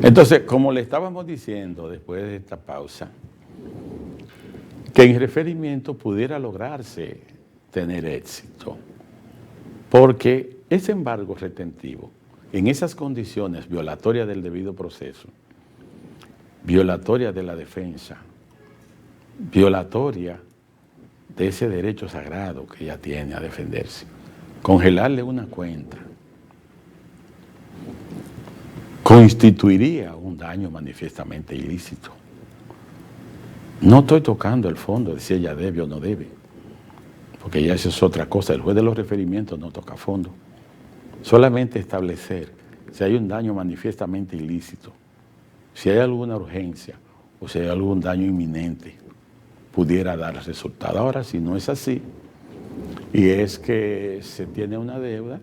Entonces, como le estábamos diciendo después de esta pausa, que en referimiento pudiera lograrse tener éxito, porque ese embargo retentivo, en esas condiciones violatorias del debido proceso, violatoria de la defensa, violatoria de ese derecho sagrado que ella tiene a defenderse, congelarle una cuenta, constituiría un daño manifiestamente ilícito. No estoy tocando el fondo de si ella debe o no debe, porque ya eso es otra cosa. El juez de los referimientos no toca fondo. Solamente establecer si hay un daño manifiestamente ilícito, si hay alguna urgencia o si hay algún daño inminente, pudiera dar resultado. Ahora, si no es así, y es que se tiene una deuda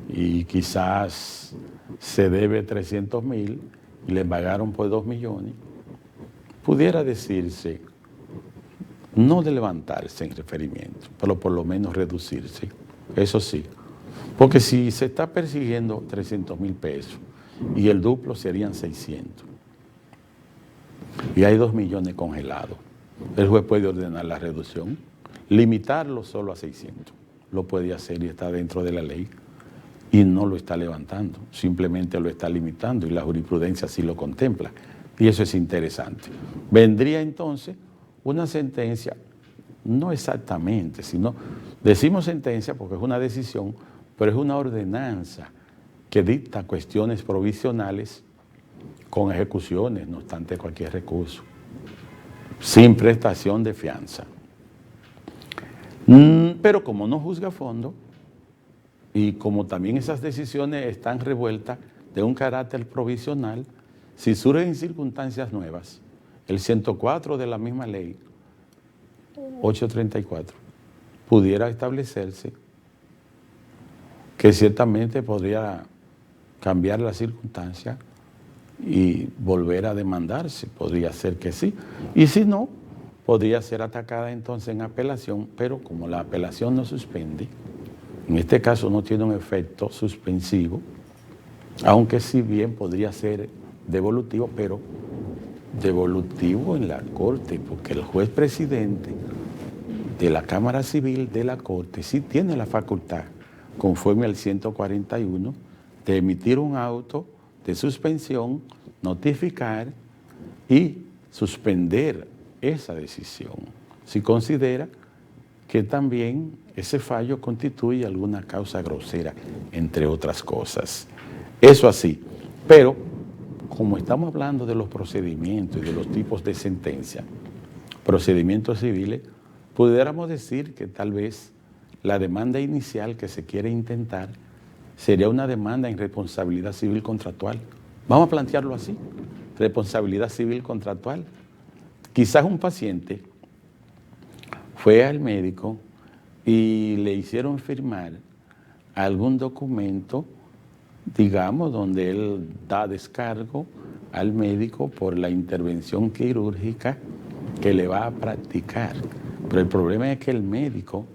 y quizás se debe 300,000 y le pagaron por 2 millones, pudiera decirse, no de levantarse en referimiento, pero por lo menos reducirse, eso sí. Porque si se está persiguiendo 300,000 pesos y el duplo serían 600, y hay 2 millones congelados, el juez puede ordenar la reducción, limitarlo solo a 600, lo puede hacer y está dentro de la ley, y no lo está levantando, simplemente lo está limitando y la jurisprudencia sí lo contempla. Y eso es interesante. Vendría entonces una sentencia, no exactamente, sino, decimos sentencia porque es una decisión, pero es una ordenanza que dicta cuestiones provisionales con ejecuciones, no obstante cualquier recurso, sin prestación de fianza. Pero como no juzga a fondo, y como también esas decisiones están revueltas de un carácter provisional, si surgen circunstancias nuevas, el 104 de la misma ley, 834, pudiera establecerse que ciertamente podría cambiar la circunstancia y volver a demandarse, podría ser que sí, y si no, podría ser atacada entonces en apelación, pero como la apelación no suspende, en este caso no tiene un efecto suspensivo, aunque si bien podría ser devolutivo, pero devolutivo en la Corte, porque el juez presidente de la Cámara Civil de la Corte sí tiene la facultad, conforme al 141, de emitir un auto de suspensión, notificar y suspender esa decisión, si considera que también ese fallo constituye alguna causa grosera, entre otras cosas. Eso así, pero como estamos hablando de los procedimientos y de los tipos de sentencia, procedimientos civiles, pudiéramos decir que tal vez la demanda inicial que se quiere intentar sería una demanda en responsabilidad civil contractual. Vamos a plantearlo así, responsabilidad civil contractual. Quizás un paciente fue al médico y le hicieron firmar algún documento, digamos, donde él da descargo al médico por la intervención quirúrgica que le va a practicar. Pero el problema es que el médico,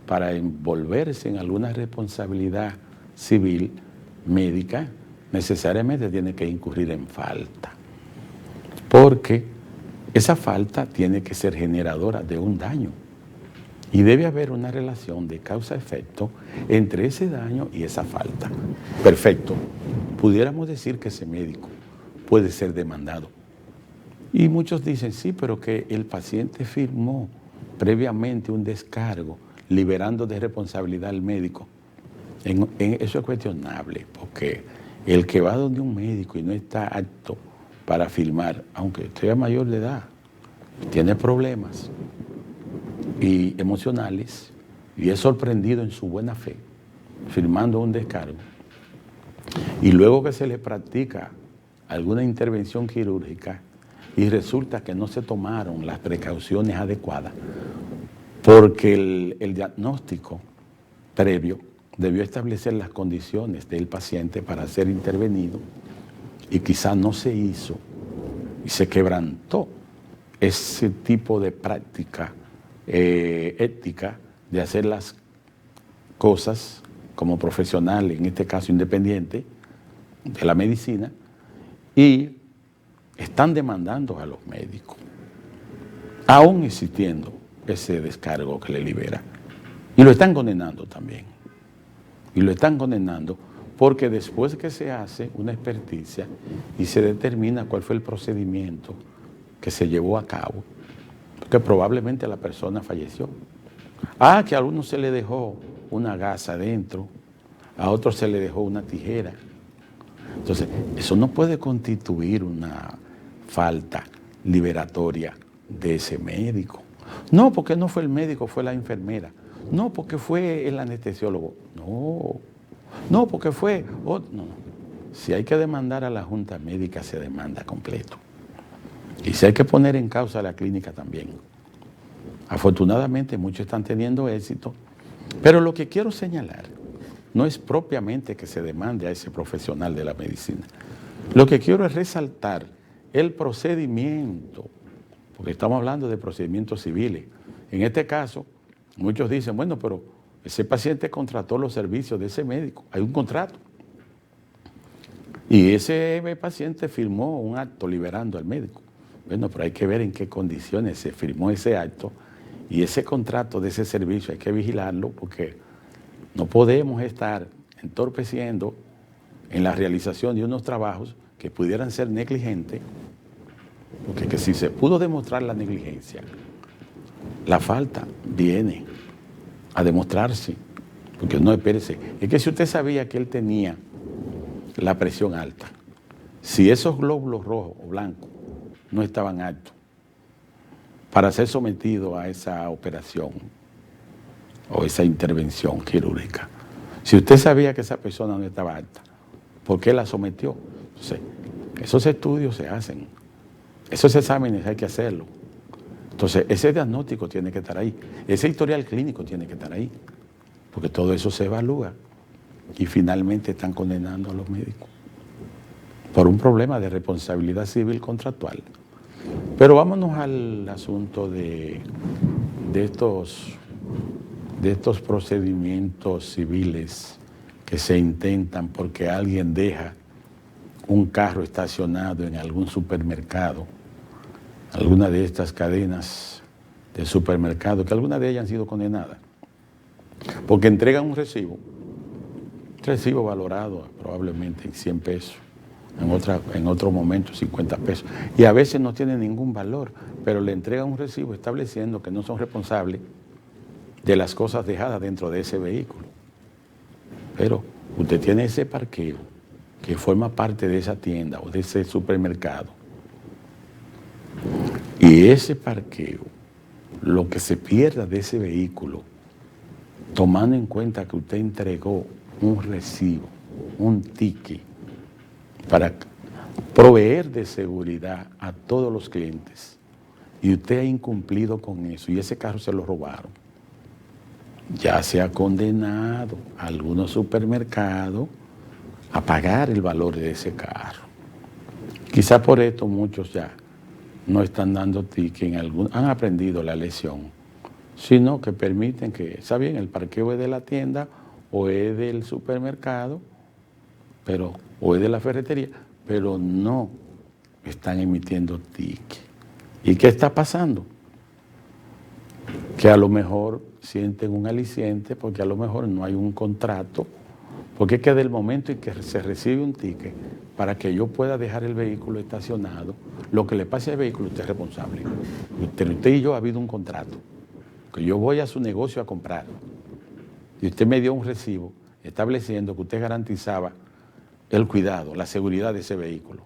para envolverse en alguna responsabilidad civil médica, necesariamente tiene que incurrir en falta, porque esa falta tiene que ser generadora de un daño. Y debe haber una relación de causa-efecto entre ese daño y esa falta. Perfecto. Pudiéramos decir que ese médico puede ser demandado. Y muchos dicen, sí, pero que el paciente firmó previamente un descargo liberando de responsabilidad al médico. Eso es cuestionable, porque el que va donde un médico y no está apto para firmar, aunque sea mayor de edad, tiene problemas y emocionales y es sorprendido en su buena fe firmando un descargo, y luego que se le practica alguna intervención quirúrgica y resulta que no se tomaron las precauciones adecuadas porque el diagnóstico previo debió establecer las condiciones del paciente para ser intervenido y quizás no se hizo y se quebrantó ese tipo de práctica ética de hacer las cosas como profesional, en este caso independiente de la medicina, y están demandando a los médicos, aún existiendo ese descargo que le libera. Y lo están condenando también. Y lo están condenando porque después que se hace una experticia y se determina cuál fue el procedimiento que se llevó a cabo, que probablemente la persona falleció. Que a uno se le dejó una gasa adentro, a otro se le dejó una tijera. Entonces, eso no puede constituir una falta liberatoria de ese médico. No, porque no fue el médico, fue la enfermera. No, porque fue el anestesiólogo. No, porque fue... No. Si hay que demandar a la Junta Médica, se demanda completo. Y si hay que poner en causa a la clínica también. Afortunadamente muchos están teniendo éxito, pero lo que quiero señalar no es propiamente que se demande a ese profesional de la medicina. Lo que quiero es resaltar el procedimiento, porque estamos hablando de procedimientos civiles. En este caso, muchos dicen, bueno, pero ese paciente contrató los servicios de ese médico, hay un contrato. Y ese paciente firmó un acto liberando al médico. Bueno, pero hay que ver en qué condiciones se firmó ese acto y ese contrato de ese servicio hay que vigilarlo porque no podemos estar entorpeciendo en la realización de unos trabajos que pudieran ser negligentes, porque que si se pudo demostrar la negligencia, la falta viene a demostrarse, porque no, espérese, es que si usted sabía que él tenía la presión alta, si esos glóbulos rojos o blancos no estaban altos para ser sometido a esa operación o esa intervención quirúrgica. Si usted sabía que esa persona no estaba alta, ¿por qué la sometió? Entonces, esos estudios se hacen, esos exámenes hay que hacerlo. Entonces, ese diagnóstico tiene que estar ahí, ese historial clínico tiene que estar ahí, porque todo eso se evalúa y finalmente están condenando a los médicos por un problema de responsabilidad civil contractual. Pero vámonos al asunto de estos procedimientos civiles que se intentan porque alguien deja un carro estacionado en algún supermercado, alguna de estas cadenas de supermercados, que algunas de ellas han sido condenadas, porque entregan un recibo valorado probablemente en 100 pesos, en otro momento 50 pesos, y a veces no tiene ningún valor, pero le entregan un recibo estableciendo que no son responsables de las cosas dejadas dentro de ese vehículo. Pero usted tiene ese parqueo que forma parte de esa tienda o de ese supermercado, y ese parqueo, lo que se pierda de ese vehículo, tomando en cuenta que usted entregó un recibo, un ticket, para proveer de seguridad a todos los clientes, y usted ha incumplido con eso, y ese carro se lo robaron, ya se ha condenado a algunos supermercados a pagar el valor de ese carro. Quizá por esto muchos ya no están dando ticket, han aprendido la lección, sino que permiten que, está bien, el parqueo es de la tienda o es del supermercado, o es de la ferretería, pero no están emitiendo ticket. ¿Y qué está pasando? Que a lo mejor sienten un aliciente porque a lo mejor no hay un contrato, porque es que del momento en que se recibe un ticket, para que yo pueda dejar el vehículo estacionado, lo que le pase al vehículo usted es responsable. Usted y yo ha habido un contrato, que yo voy a su negocio a comprar, y usted me dio un recibo estableciendo que usted garantizaba el cuidado, la seguridad de ese vehículo.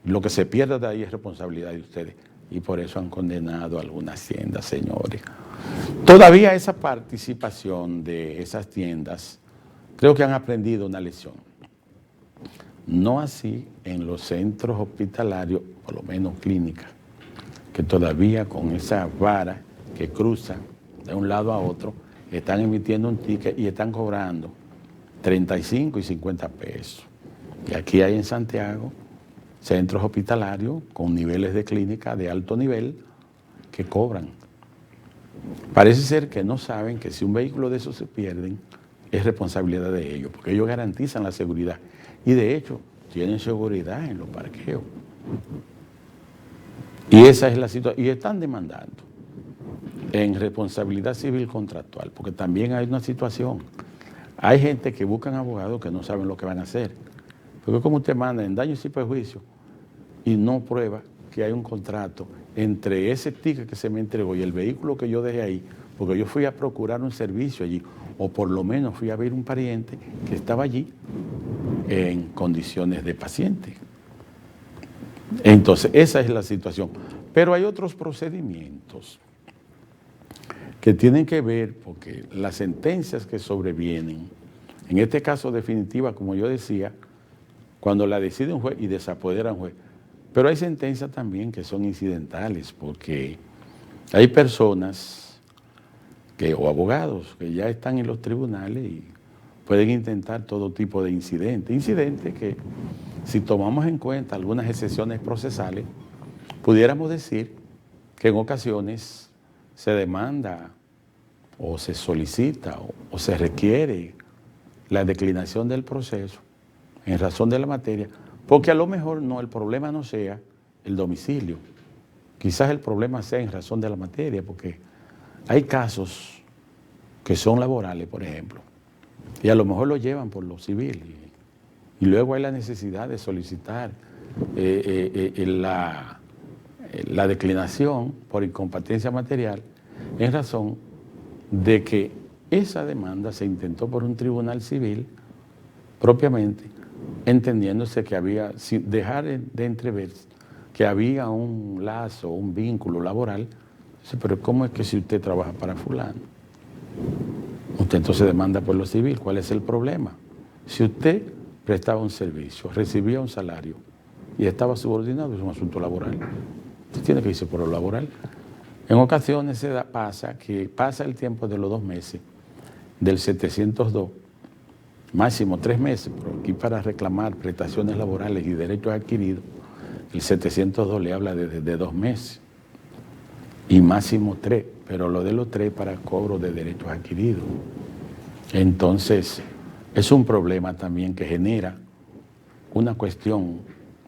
Lo que se pierda de ahí es responsabilidad de ustedes. Y por eso han condenado a algunas tiendas, señores. Todavía esa participación de esas tiendas, creo que han aprendido una lección. No así en los centros hospitalarios, por lo menos clínicas, que todavía con esa vara que cruzan de un lado a otro, están emitiendo un ticket y están cobrando 35 y 50 pesos. Y aquí hay en Santiago centros hospitalarios con niveles de clínica de alto nivel que cobran. Parece ser que no saben que si un vehículo de esos se pierden, es responsabilidad de ellos, porque ellos garantizan la seguridad. Y de hecho, tienen seguridad en los parqueos. Y esa es la situación. Y están demandando en responsabilidad civil contractual, porque también hay una situación. Hay gente que buscan abogados que no saben lo que van a hacer. Porque como usted manda en daños y perjuicios y no prueba que hay un contrato entre ese ticket que se me entregó y el vehículo que yo dejé ahí, porque yo fui a procurar un servicio allí, o por lo menos fui a ver un pariente que estaba allí en condiciones de paciente. Entonces, esa es la situación. Pero hay otros procedimientos que tienen que ver, porque las sentencias que sobrevienen, en este caso definitiva, como yo decía, cuando la decide un juez y desapodera un juez, pero hay sentencias también que son incidentales, porque hay personas o abogados que ya están en los tribunales y pueden intentar todo tipo de incidentes. Incidentes que, si tomamos en cuenta algunas excepciones procesales, pudiéramos decir que en ocasiones se demanda o se solicita o se requiere la declinación del proceso en razón de la materia, porque a lo mejor el problema no sea el domicilio, quizás el problema sea en razón de la materia, porque hay casos que son laborales, por ejemplo, y a lo mejor lo llevan por lo civil, y luego hay la necesidad de solicitar la declinación por incompetencia material en razón de que esa demanda se intentó por un tribunal civil propiamente, entendiéndose que había, sin dejar de entrever que había un lazo, un vínculo laboral. Pero ¿cómo es que si usted trabaja para fulano, usted entonces demanda por lo civil? ¿Cuál es el problema? Si usted prestaba un servicio, recibía un salario y estaba subordinado, es un asunto laboral. Usted tiene que irse por lo laboral. En ocasiones pasa el tiempo de los 2 meses, del 702, máximo 3 meses, pero aquí para reclamar prestaciones laborales y derechos adquiridos, el 702 le habla de 2 meses y máximo 3, pero lo de los 3 para cobro de derechos adquiridos. Entonces, es un problema también que genera una cuestión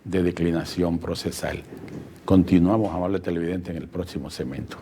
de declinación procesal. Continuamos, amables televidentes, en el próximo segmento.